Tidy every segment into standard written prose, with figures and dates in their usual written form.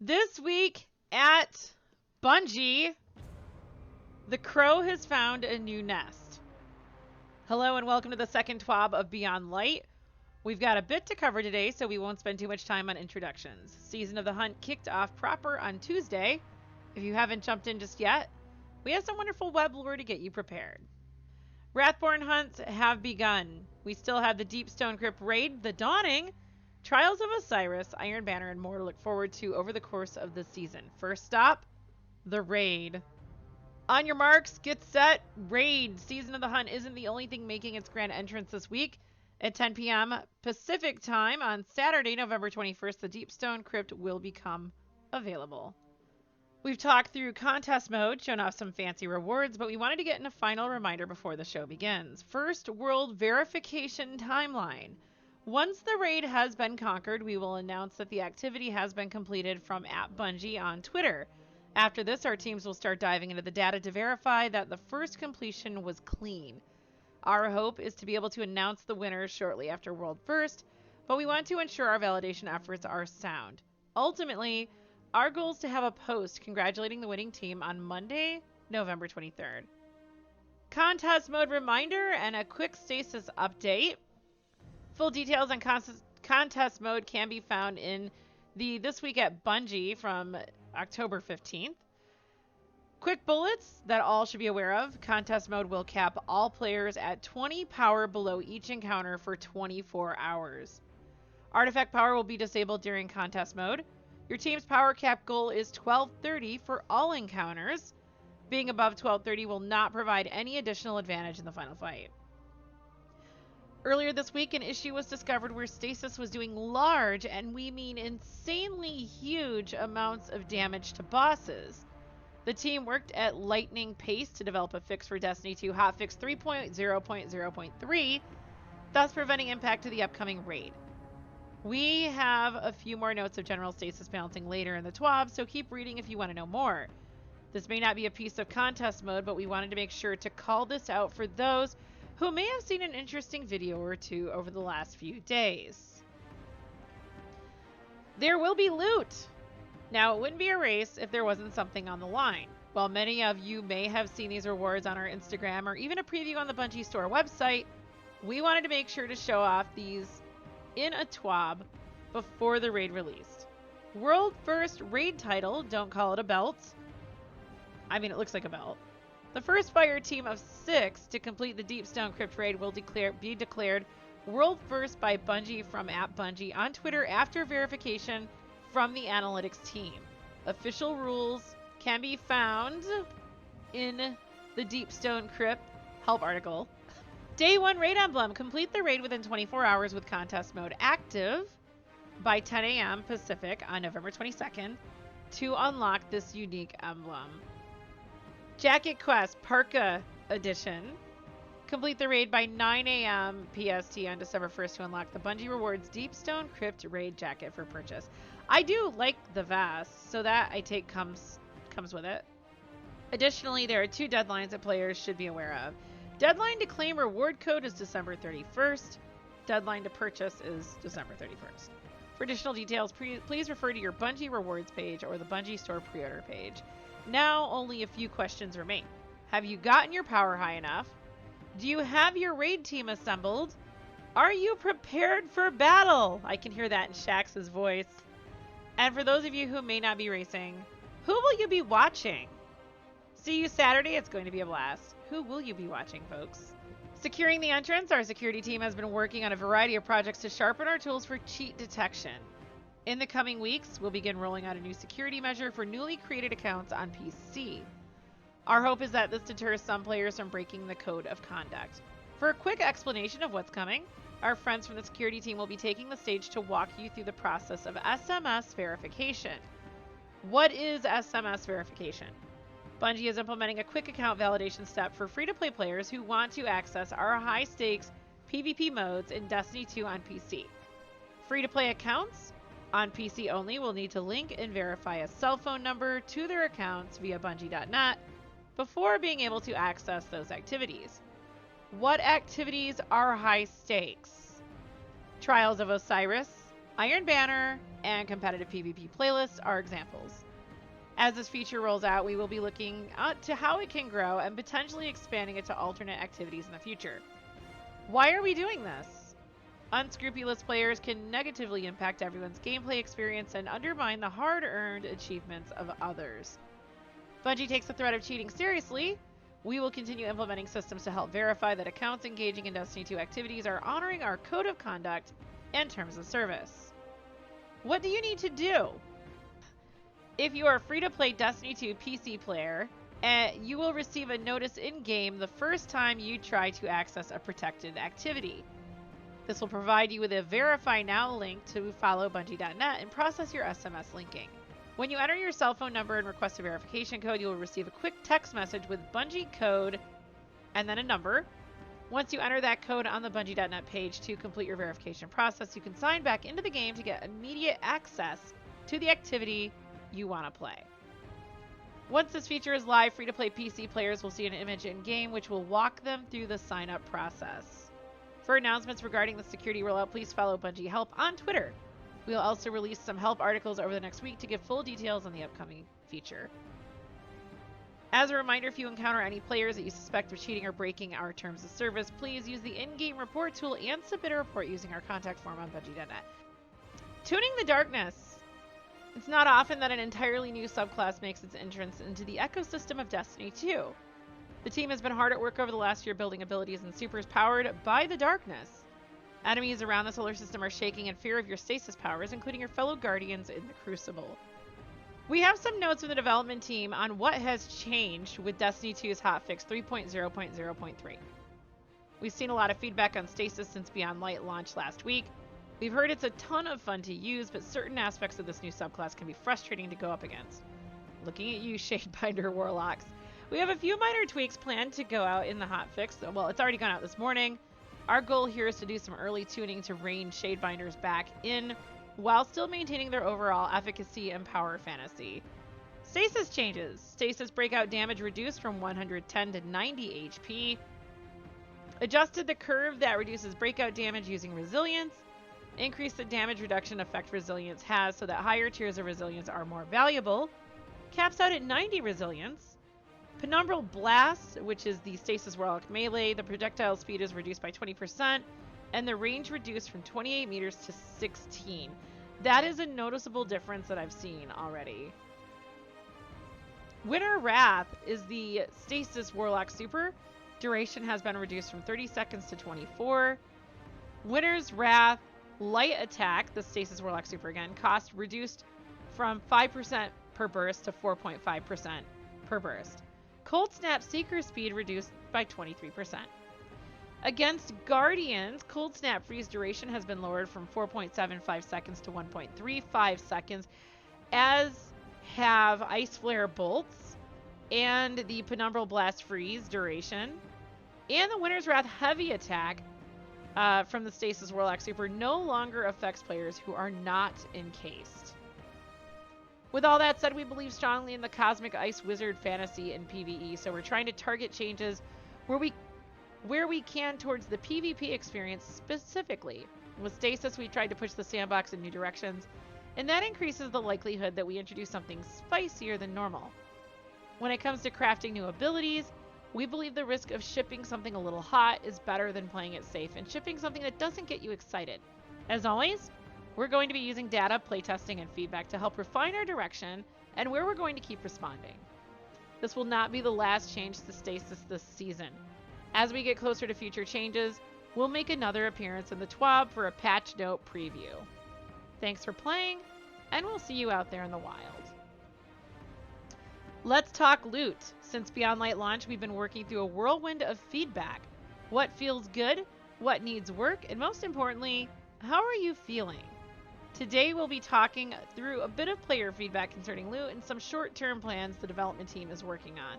This week at Bungie, the crow has found a new nest. Hello and welcome to the second TWAB of Beyond Light. We've got a bit to cover today, so we won't spend too much time on introductions. Season of the Hunt kicked off proper on Tuesday. If you haven't jumped in just yet, we have some wonderful web lore to get you prepared. Wrathborn hunts have begun. We still have the Deepstone Crypt raid, the Dawning, Trials of Osiris, Iron Banner, and more to look forward to over the course of the season. First stop, the raid. On your marks, get set, raid. Season of the Hunt isn't the only thing making its grand entrance this week. At 10 p.m. Pacific time on Saturday, November 21st, the Deepstone Crypt will become available. We've talked through contest mode, shown off some fancy rewards, but we wanted to get in a final reminder before the show begins. First, world verification timeline. Once the raid has been conquered, we will announce that the activity has been completed from @Bungie on Twitter. After this, our teams will start diving into the data to verify that the first completion was clean. Our hope is to be able to announce the winners shortly after World First, but we want to ensure our validation efforts are sound. Ultimately, our goal is to have a post congratulating the winning team on Monday, November 23rd. Contest mode reminder and a quick Stasis update. Full details on contest mode can be found in the This Week at Bungie from October 15th. Quick bullets that all should be aware of. Contest mode will cap all players at 20 power below each encounter for 24 hours. Artifact power will be disabled during contest mode. Your team's power cap goal is 1230 for all encounters. Being above 1230 will not provide any additional advantage in the final fight. Earlier this week, an issue was discovered where Stasis was doing large, and we mean insanely huge, amounts of damage to bosses. The team worked at lightning pace to develop a fix for Destiny 2 hotfix 3.0.0.3, thus preventing impact to the upcoming raid. We have a few more notes of general stasis balancing later in the TWAB, so keep reading if you want to know more. This may not be a piece of contest mode, but we wanted to make sure to call this out for those who may have seen an interesting video or two over the last few days. There will be loot! Now, it wouldn't be a race if there wasn't something on the line. While many of you may have seen these rewards on our Instagram or even a preview on the Bungie store website, we wanted to make sure to show off these in a TWAB before the raid released. World first raid title, don't call it a belt. I mean, it looks like a belt. The first fire team of 6 to complete the Deepstone Crypt raid will be declared world first by Bungie from @Bungie on Twitter after verification from the analytics team. Official rules can be found in the Deepstone Crypt help article. Day 1 raid emblem. Complete the raid within 24 hours with contest mode active by 10 a.m. Pacific on November 22nd to unlock this unique emblem. Jacket Quest Parka Edition. Complete the raid by 9 a.m. PST on December 1st to unlock the Bungie Rewards Deepstone Crypt Raid Jacket for purchase. I do like the vest, so that I take comes with it. Additionally, there are 2 deadlines that players should be aware of. Deadline to claim reward code is December 31st. Deadline to purchase is December 31st. For additional details, please refer to your Bungie Rewards page or the Bungie Store pre-order page. Now, only a few questions remain. Have you gotten your power high enough? Do you have your raid team assembled? Are you prepared for battle? I can hear that in Shax's voice. And for those of you who may not be racing, who will you be watching? See you Saturday. It's going to be a blast. Who will you be watching, folks? Securing the entrance, our security team has been working on a variety of projects to sharpen our tools for cheat detection. In the coming weeks, we'll begin rolling out a new security measure for newly created accounts on PC. Our hope is that this deters some players from breaking the code of conduct. For a quick explanation of what's coming, our friends from the security team will be taking the stage to walk you through the process of SMS verification. What is SMS verification? Bungie is implementing a quick account validation step for free-to-play players who want to access our high-stakes PvP modes in Destiny 2 on PC. Free-to-play accounts on PC only will need to link and verify a cell phone number to their accounts via Bungie.net before being able to access those activities. What activities are high stakes? Trials of Osiris, Iron Banner and competitive PvP playlists are examples. As this feature rolls out, we will be looking to how it can grow and potentially expanding it to alternate activities in the future. Why are we doing this? Unscrupulous players can negatively impact everyone's gameplay experience and undermine the hard-earned achievements of others. Bungie takes the threat of cheating seriously. We will continue implementing systems to help verify that accounts engaging in Destiny 2 activities are honoring our code of conduct and terms of service. What do you need to do? If you are a free-to-play Destiny 2 PC player, you will receive a notice in-game the first time you try to access a protected activity. This will provide you with a Verify Now link to follow Bungie.net and process your SMS linking. When you enter your cell phone number and request a verification code, you will receive a quick text message with Bungie code and then a number. Once you enter that code on the Bungie.net page to complete your verification process, you can sign back into the game to get immediate access to the activity you want to play. Once this feature is live, free-to-play PC players will see an image in-game which will walk them through the sign-up process. For announcements regarding the security rollout, please follow Bungie Help on Twitter. We'll also release some help articles over the next week to give full details on the upcoming feature. As a reminder, if you encounter any players that you suspect of cheating or breaking our terms of service, please use the in-game report tool and submit a report using our contact form on Bungie.net. Tuning the Darkness. It's not often that an entirely new subclass makes its entrance into the ecosystem of Destiny 2. The team has been hard at work over the last year building abilities and supers powered by the Darkness. Enemies around the solar system are shaking in fear of your stasis powers, including your fellow guardians in the Crucible. We have some notes from the development team on what has changed with Destiny 2's hotfix 3.0.0.3. We've seen a lot of feedback on Stasis since Beyond Light launched last week. We've heard it's a ton of fun to use, but certain aspects of this new subclass can be frustrating to go up against. Looking at you, Shadebinder Warlocks. We have a few minor tweaks planned to go out in the hotfix. Well, it's already gone out this morning. Our goal here is to do some early tuning to rein Shadebinders back in, while still maintaining their overall efficacy and power fantasy. Stasis changes. Stasis breakout damage reduced from 110 to 90 HP. Adjusted the curve that reduces breakout damage using resilience. Increased the damage reduction effect resilience has so that higher tiers of resilience are more valuable. Caps out at 90 resilience. Penumbral Blast, which is the Stasis Warlock melee, the projectile speed is reduced by 20%, and the range reduced from 28 meters to 16. That is a noticeable difference that I've seen already. Winter Wrath is the Stasis Warlock super. Duration has been reduced from 30 seconds to 24. Winter's Wrath Light Attack, the Stasis Warlock super again, cost reduced from 5% per burst to 4.5% per burst. Cold Snap Seeker speed reduced by 23%. Against Guardians, Cold Snap freeze duration has been lowered from 4.75 seconds to 1.35 seconds, as have Ice Flare Bolts and the Penumbral Blast freeze duration. And the Winter's Wrath Heavy Attack from the Stasis Warlock super no longer affects players who are not encased. With all that said, we believe strongly in the Cosmic Ice Wizard fantasy in PvE, so we're trying to target changes where we can towards the PvP experience specifically. With Stasis, we tried to push the sandbox in new directions, and that increases the likelihood that we introduce something spicier than normal. When it comes to crafting new abilities, we believe the risk of shipping something a little hot is better than playing it safe and shipping something that doesn't get you excited. As always, we're going to be using data, playtesting, and feedback to help refine our direction and where we're going to keep responding. This will not be the last change to Stasis this season. As we get closer to future changes, we'll make another appearance in the TWAB for a patch note preview. Thanks for playing, and we'll see you out there in the wild. Let's talk loot. Since Beyond Light launch, we've been working through a whirlwind of feedback. What feels good, what needs work, and most importantly, how are you feeling? Today we'll be talking through a bit of player feedback concerning loot and some short-term plans the development team is working on.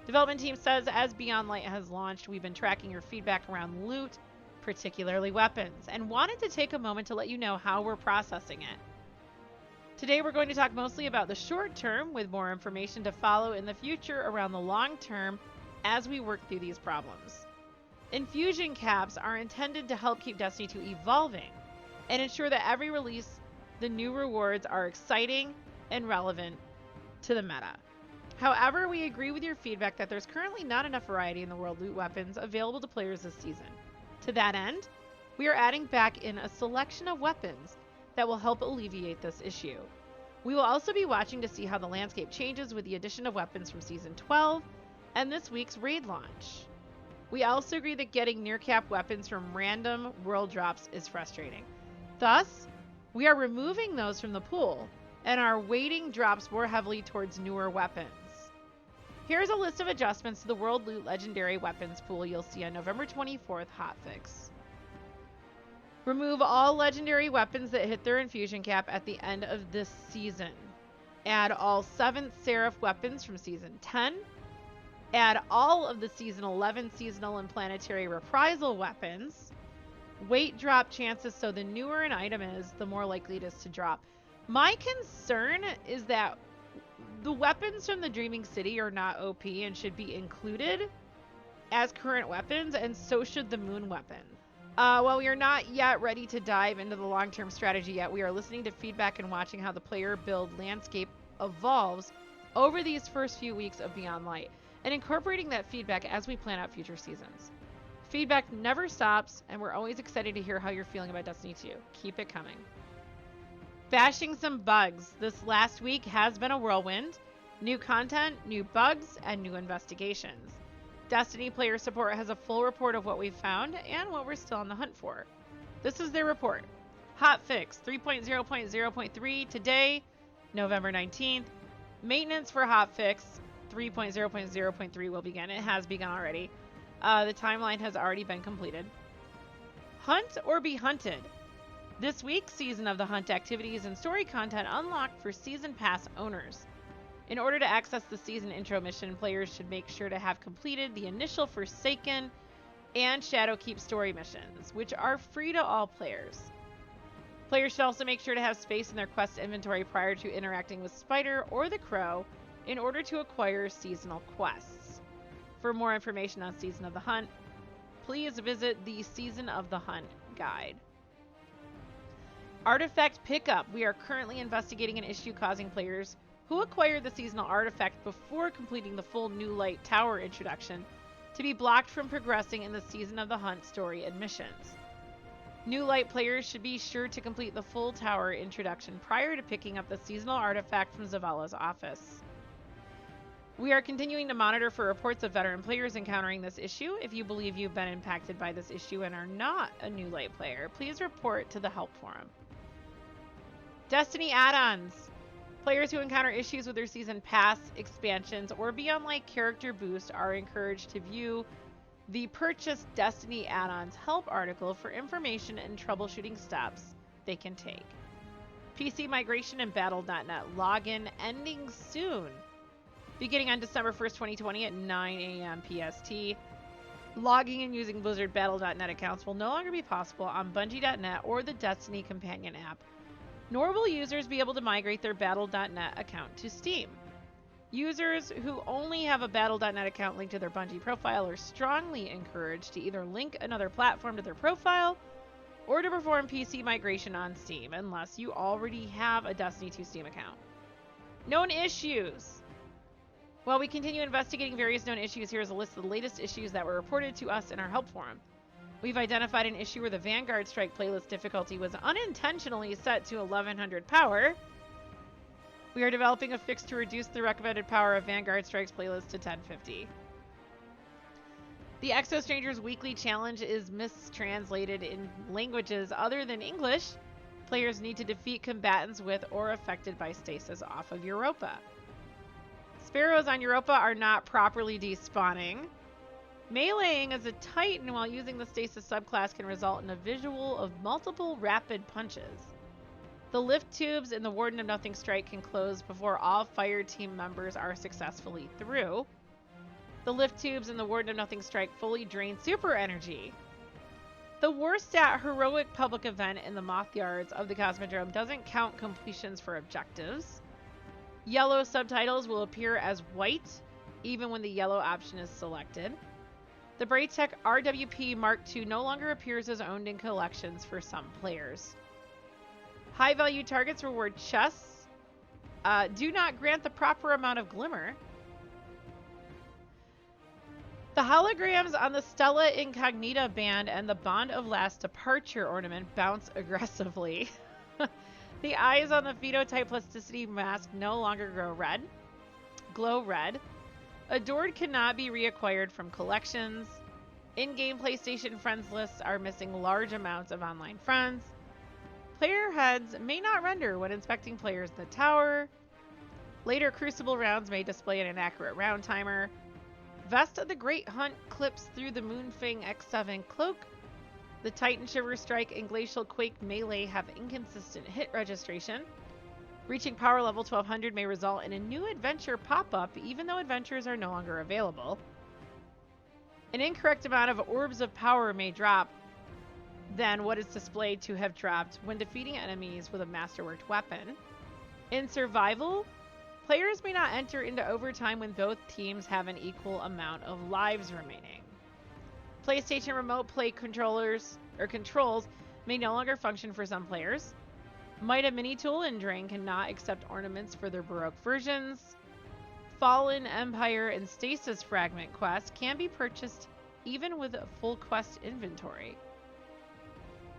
Development team says as Beyond Light has launched, we've been tracking your feedback around loot, particularly weapons, and wanted to take a moment to let you know how we're processing it. Today we're going to talk mostly about the short term, with more information to follow in the future around the long term as we work through these problems. Infusion caps are intended to help keep Destiny 2 evolving. and ensure that every release, the new rewards are exciting and relevant to the meta. However, we agree with your feedback that there's currently not enough variety in the world loot weapons available to players this season. To that end, we are adding back in a selection of weapons that will help alleviate this issue. We will also be watching to see how the landscape changes with the addition of weapons from Season 12 and this week's raid launch. We also agree that getting near-cap weapons from random world drops is frustrating. Thus, we are removing those from the pool and are weighting drops more heavily towards newer weapons. Here's a list of adjustments to the World Loot Legendary Weapons pool you'll see on November 24th hotfix. Remove all legendary weapons that hit their infusion cap at the end of this season. Add all 7th Seraph weapons from Season 10. Add all of the Season 11 seasonal and planetary reprisal weapons. Weight drop chances, so the newer an item is, the more likely it is to drop. My concern is that the weapons from the Dreaming City are not OP and should be included as current weapons, and so should the Moon weapon. While we are not yet ready to dive into the long-term strategy yet, we are listening to feedback and watching how the player build landscape evolves over these first few weeks of Beyond Light, and incorporating that feedback as we plan out future seasons. Feedback never stops, and we're always excited to hear how you're feeling about Destiny 2. Keep it coming. Bashing some bugs. This last week has been a whirlwind. New content, new bugs, and new investigations. Destiny player support has a full report of what we've found and what we're still on the hunt for. This is their report. Hotfix 3.0.0.3 today, November 19th. Maintenance for Hotfix 3.0.0.3 will begin. It has begun already. The timeline has already been completed. Hunt or be hunted. This week's Season of the Hunt activities and story content unlocked for Season Pass owners. In order to access the season intro mission, players should make sure to have completed the initial Forsaken and Shadowkeep story missions, which are free to all players. Players should also make sure to have space in their quest inventory prior to interacting with Spider or the Crow in order to acquire seasonal quests. For more information on Season of the Hunt, please visit the Season of the Hunt guide. Artifact pickup. We are currently investigating an issue causing players who acquired the seasonal artifact before completing the full New Light Tower introduction to be blocked from progressing in the Season of the Hunt story admissions. New Light players should be sure to complete the full tower introduction prior to picking up the seasonal artifact from Zavala's office. We are continuing to monitor for reports of veteran players encountering this issue. If you believe you've been impacted by this issue and are not a New Light player, please report to the help forum. Destiny add-ons. Players who encounter issues with their season pass, expansions, or Beyond Light character boost are encouraged to view the Purchase Destiny add-ons help article for information and troubleshooting steps they can take. PC migration and Battle.net login ending soon. Beginning on December 1st, 2020 at 9 a.m. PST. Logging and using Blizzard Battle.net accounts will no longer be possible on Bungie.net or the Destiny Companion app, nor will users be able to migrate their Battle.net account to Steam. Users who only have a Battle.net account linked to their Bungie profile are strongly encouraged to either link another platform to their profile or to perform PC migration on Steam, unless you already have a Destiny 2 Steam account. Known issues. While we continue investigating various known issues, here is a list of the latest issues that were reported to us in our help forum. We've identified an issue where the Vanguard Strike playlist difficulty was unintentionally set to 1100 power. We are developing a fix to reduce the recommended power of Vanguard Strike's playlist to 1050. The Exo Strangers Weekly Challenge is mistranslated in languages other than English. Players need to defeat combatants with or affected by stasis off of Europa. Sparrows on Europa are not properly despawning. Meleeing as a Titan while using the Stasis subclass can result in a visual of multiple rapid punches. The lift tubes in the Warden of Nothing strike can close before all fire team members are successfully through. The lift tubes in the Warden of Nothing strike fully drain super energy. The war stat heroic public event in the Moth Yards of the Cosmodrome doesn't count completions for objectives. Yellow subtitles will appear as white even when the yellow option is selected. The Braytech RWP Mark II no longer appears as owned in collections for some players. High-value targets reward chests. Do not grant the proper amount of glimmer. The holograms on the Stella Incognita band and the Bond of Last Departure ornament bounce aggressively. The eyes on the Phenotype Plasticity mask no longer glow red. Adored cannot be reacquired from collections. In-game PlayStation friends lists are missing large amounts of online friends. Player heads may not render when inspecting players in the tower. Later Crucible rounds may display an inaccurate round timer. Vest of the Great Hunt clips through the Moonfang X7 cloak. The Titan Shiver Strike and Glacial Quake melee have inconsistent hit registration. Reaching power level 1200 may result in a new adventure pop-up even though adventures are no longer available. An incorrect amount of orbs of power may drop than what is displayed to have dropped when defeating enemies with a masterworked weapon. In survival, players may not enter into overtime when both teams have an equal amount of lives remaining. PlayStation Remote Play controls may no longer function for some players. Mida Mini Tool and Drain cannot accept ornaments for their Baroque versions. Fallen Empire and Stasis Fragment quests can be purchased even with a full quest inventory.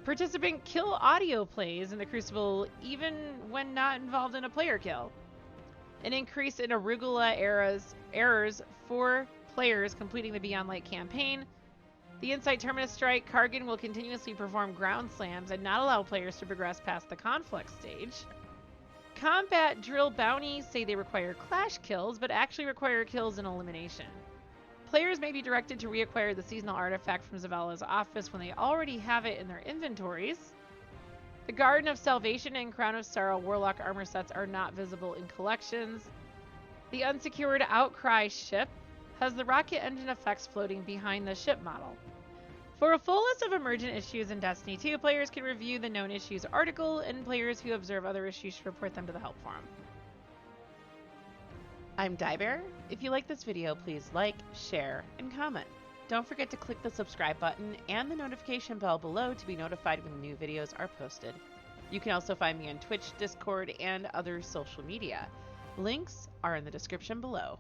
Participant kill audio plays in the Crucible even when not involved in a player kill. An increase in arugula errors for players completing the Beyond Light campaign. The Insight Terminus Strike Kargan will continuously perform ground slams and not allow players to progress past the conflict stage. Combat Drill Bounties say they require clash kills, but actually require kills and elimination. Players may be directed to reacquire the seasonal artifact from Zavella's office when they already have it in their inventories. The Garden of Salvation and Crown of Sorrow Warlock armor sets are not visible in collections. The unsecured Outcry ship has the rocket engine effects floating behind the ship model. For a full list of emergent issues in Destiny 2, players can review the known issues article, and players who observe other issues should report them to the help forum. I'm Diebear. If you like this video, please like, share, and comment. Don't forget to click the subscribe button and the notification bell below to be notified when new videos are posted. You can also find me on Twitch, Discord, and other social media. Links are in the description below.